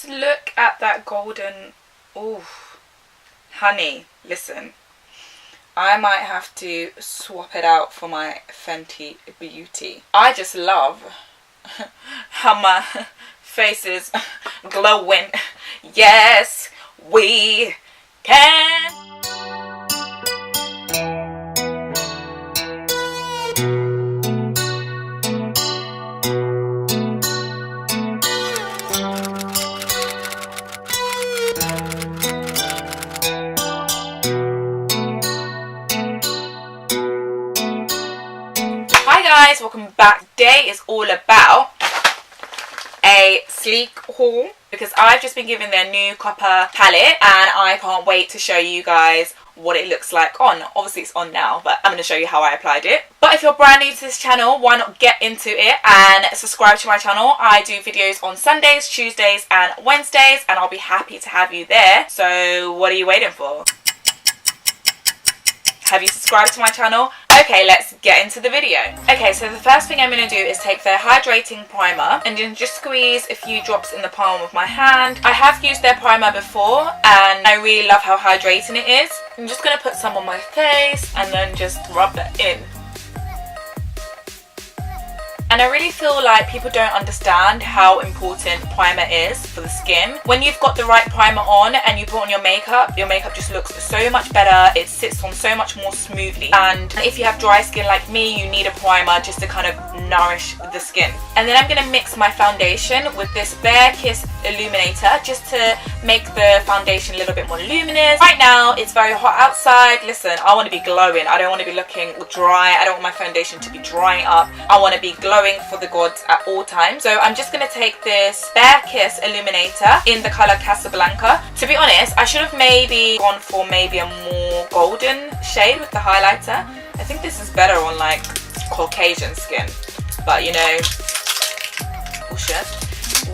Just look at that golden. Ooh, honey, listen. I might have to swap it out for my Fenty Beauty. I just love how my face is glowing. Yes, we can. Hi guys, welcome back. Today is all about a Sleek haul because I've just been given their new copper palette and I can't wait to show you guys what it looks like on. Obviously it's on now, but I'm going to show you how I applied it. But if you're brand new to this channel, why not get into it and subscribe to my channel. I do videos on Sundays, Tuesdays and Wednesdays and I'll be happy to have you there. So what are you waiting for? Have you subscribed to my channel? Okay, let's get into the video. Okay, so the first thing I'm going to do is take their hydrating primer and then just squeeze a few drops in the palm of my hand. I have used their primer before and I really love how hydrating it is. I'm just going to put some on my face and then just rub that in. And I really feel like people don't understand how important primer is for the skin. When you've got the right primer on and you put on your makeup just looks so much better. It sits on so much more smoothly. And if you have dry skin like me, you need a primer just to kind of nourish the skin. And then I'm going to mix my foundation with this Barekissed Illuminator just to make the foundation a little bit more luminous. Right now, it's very hot outside. Listen, I want to be glowing. I don't want to be looking dry. I don't want my foundation to be drying up. I want to be glowing for the gods at all times. So I'm just going to take this Barekissed Illuminator in the color Casablanca. To be honest, I should have maybe gone for maybe a more golden shade with the highlighter. I think this is better on like Caucasian skin, but you know, bullshit.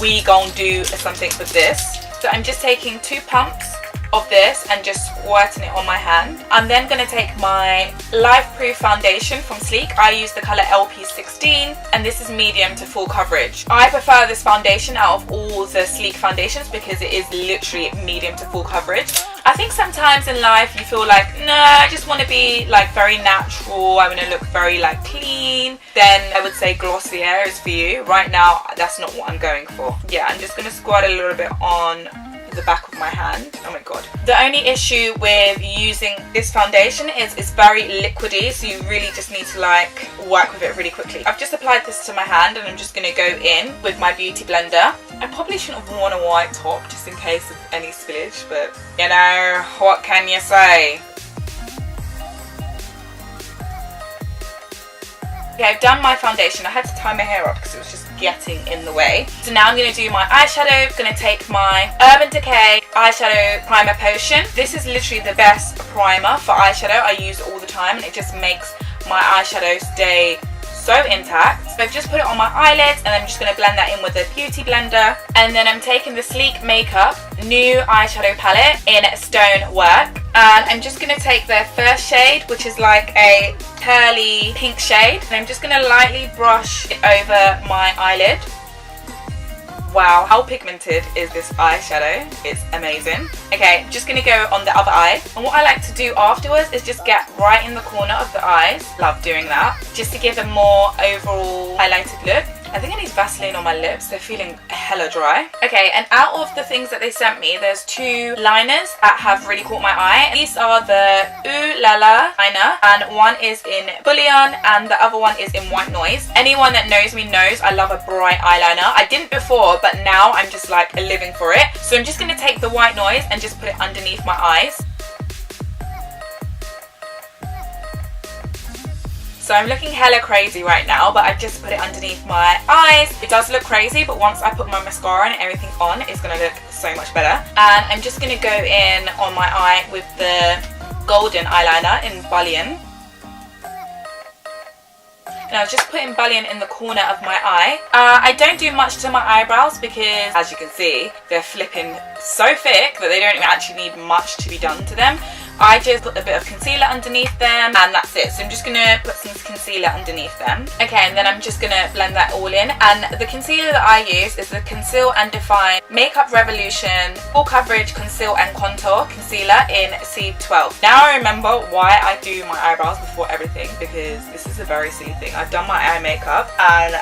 We gon' do something with this. So I'm just taking 2 pumps of this and just squirting it on my hand. I'm then going to take my Lifeproof foundation from Sleek. I use the colour LP16 and this is medium to full coverage. I prefer this foundation out of all the Sleek foundations because it is literally medium to full coverage. I think sometimes in life you feel like, no, I just want to be like very natural, I want to look very like clean, then I would say Glossier is for you. Right now that's not what I'm going for. Yeah, I'm just going to squirt a little bit on the back of my hand. Oh my god. The only issue with using this foundation is it's very liquidy, so you really just need to like work with it really quickly. I've just applied this to my hand and I'm just going to go in with my beauty blender. I probably shouldn't have worn a white top just in case of any spillage, but you know, what can you say? Okay, I've done my foundation. I had to tie my hair up because it was just getting in the way. So now I'm going to do my eyeshadow. I'm going to take my Urban Decay eyeshadow primer potion. This is literally the best primer for eyeshadow. I use it all the time and it just makes my eyeshadow stay so intact. So I've just put it on my eyelids and I'm just going to blend that in with a beauty blender. And then I'm taking the Sleek Makeup new eyeshadow palette in Stonework. And I'm just going to take their first shade, which is like a pearly pink shade. And I'm just going to lightly brush it over my eyelid. Wow, how pigmented is this eyeshadow? It's amazing. Okay, just going to go on the other eye. And what I like to do afterwards is just get right in the corner of the eyes. Love doing that. Just to give a more overall highlighted look. I think I need Vaseline on my lips. They're feeling hella dry. Okay, and out of the things that they sent me, there's 2 liners that have really caught my eye. These are the Ooh La La liner, and one is in Bullion and the other one is in White Noise. Anyone that knows me knows I love a bright eyeliner. I didn't before, but now I'm just like living for it. So I'm just going to take the White Noise and just put it underneath my eyes. So I'm looking hella crazy right now, but I've just put it underneath my eyes. It does look crazy, but once I put my mascara and everything on, it's going to look so much better. And I'm just going to go in on my eye with the golden eyeliner in Bullion. And I was just putting Bullion in the corner of my eye. I don't do much to my eyebrows because, as you can see, they're flipping so thick that they don't actually need much to be done to them. I just put a bit of concealer underneath them and that's it. So I'm just gonna put some concealer underneath them. Okay, and then I'm just gonna blend that all in. And the concealer that I use is the Conceal and Define Makeup Revolution Full Coverage Conceal and Contour Concealer in C12. Now I remember why I do my eyebrows before everything, because this is a very silly thing. I've done my eye makeup and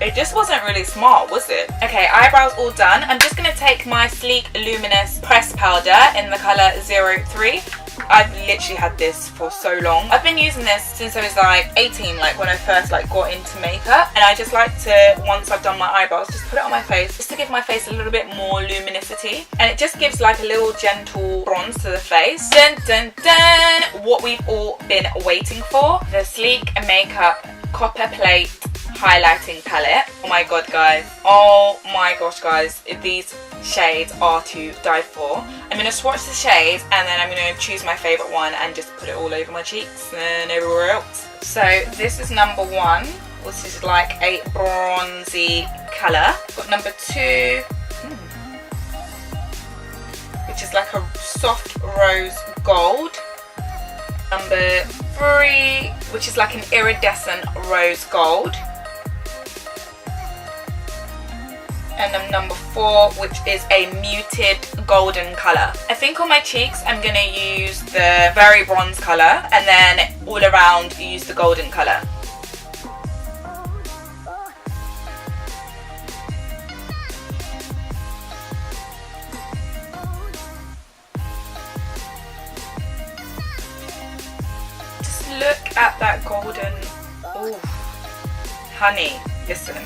it just wasn't really smart, was it? Okay, eyebrows all done. I'm just gonna take my Sleek Luminous Press Powder in the colour 03. I've literally had this for so long. I've been using this since I was like 18, like when I first like got into makeup, and I just like to, once I've done my eyebrows, just put it on my face just to give my face a little bit more luminosity, and it just gives like a little gentle bronze to the face. Dun dun dun! What we've all been waiting for, the Sleek Makeup Copperplate highlighting palette. Oh my god, guys. Oh my gosh, guys. These shades are to die for. I'm going to swatch the shades and then I'm going to choose my favourite one and just put it all over my cheeks and everywhere else. So this is number 1, which is like a bronzy colour. Got number 2, which is like a soft rose gold. Number 3, which is like an iridescent rose gold. And then number 4, which is a muted golden colour. I think on my cheeks I'm going to use the very bronze colour, and then all around use the golden colour. Just look at that golden. Ooh, honey, listen.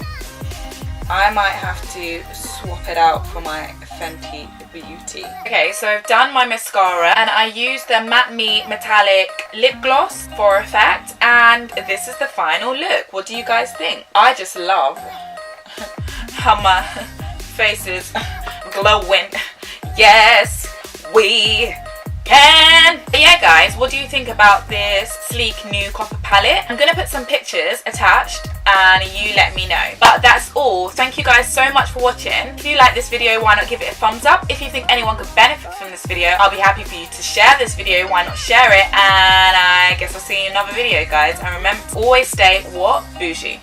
I might have to swap it out for my Fenty Beauty. Okay, so I've done my mascara and I used the Matte Me Metallic Lip Gloss for effect, and this is the final look. What do you guys think? I just love how my face is glowing. Yes, we can. But yeah, guys, what do you think about this sleek new copper palette? I'm gonna put some pictures attached and you let me know. But that's all. Thank you guys so much for watching. If you like this video, why not give it a thumbs up? If you think anyone could benefit from this video, I'll be happy for you to share this video. Why not share it? And I guess I'll see you in another video, guys. And remember to always stay what? Bougie.